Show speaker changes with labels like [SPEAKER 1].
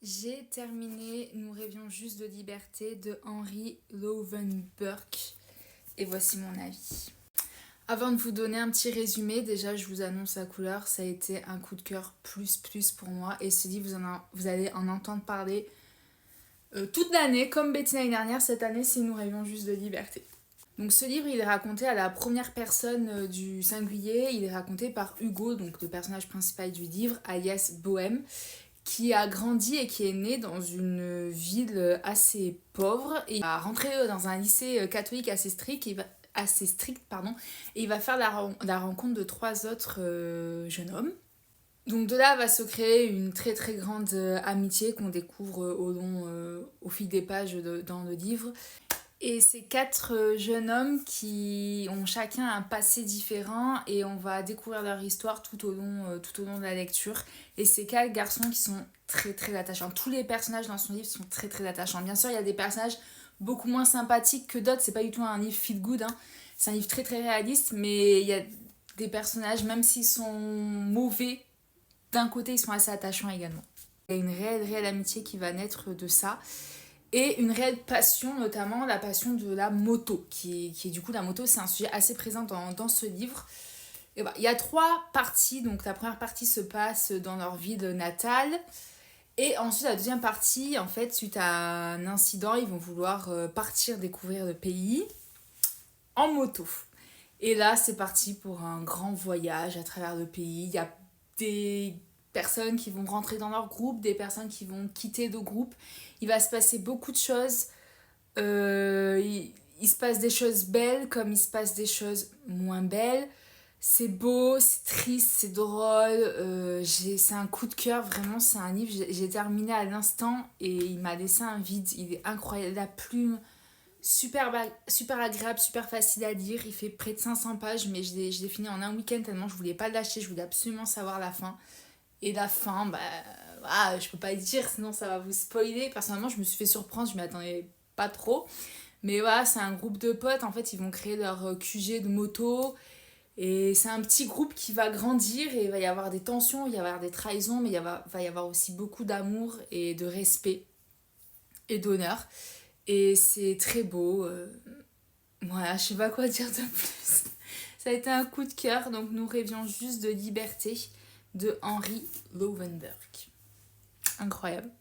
[SPEAKER 1] J'ai terminé Nous rêvions juste de liberté de Henry Lovenburg et voici mon avis. Avant de vous donner un petit résumé, déjà je vous annonce la couleur, ça a été un coup de cœur plus pour moi et ce livre vous allez en entendre parler toute l'année, comme Betty l'année dernière. Cette année c'est Nous rêvions juste de liberté. Donc ce livre il est raconté à la première personne du singulier, il est raconté par Hugo, donc le personnage principal du livre, alias Bohème, qui a grandi et qui est né dans une ville assez pauvre et a rentré dans un lycée catholique assez strict et il va faire la rencontre de 3 autres jeunes hommes. Donc de là va se créer une très grande amitié qu'on découvre au fil des pages dans le livre. Et ces 4 jeunes hommes qui ont chacun un passé différent et on va découvrir leur histoire tout au long de la lecture. Et ces 4 garçons qui sont très attachants. Tous les personnages dans son livre sont très attachants. Bien sûr, il y a des personnages beaucoup moins sympathiques que d'autres. C'est pas du tout un livre feel good, hein. C'est un livre très réaliste, mais il y a des personnages, même s'ils sont mauvais, d'un côté, ils sont assez attachants également. Il y a une réelle amitié qui va naître de ça. Et une réelle passion, notamment la passion de la moto, qui est du coup la moto, c'est un sujet assez présent dans ce livre. Et voilà. Il y a 3 parties, donc la première partie se passe dans leur ville natale. Et ensuite la deuxième partie, en fait, suite à un incident, ils vont vouloir partir découvrir le pays en moto. Et là, c'est parti pour un grand voyage à travers le pays. Il y a des personnes qui vont rentrer dans leur groupe, des personnes qui vont quitter le groupe. Il va se passer beaucoup de choses. Il se passe des choses belles comme il se passe des choses moins belles. C'est beau, c'est triste, c'est drôle. C'est un coup de cœur, vraiment. C'est un livre, j'ai terminé à l'instant et il m'a laissé un vide. Il est incroyable. La plume, super agréable, super facile à lire. Il fait près de 500 pages, mais je l'ai fini en un week-end tellement je voulais pas le lâcher. Je voulais absolument savoir la fin. Et la fin, je peux pas le dire, sinon ça va vous spoiler. Personnellement, je me suis fait surprendre, je m'y attendais pas trop. Mais voilà, c'est un groupe de potes, en fait, ils vont créer leur QG de moto. Et c'est un petit groupe qui va grandir et il va y avoir des tensions, il va y avoir des trahisons, mais va y avoir aussi beaucoup d'amour et de respect et d'honneur. Et c'est très beau. Voilà, je sais pas quoi dire de plus. Ça a été un coup de cœur, donc nous rêvions juste de liberté de Henry Lovenburg. Incroyable.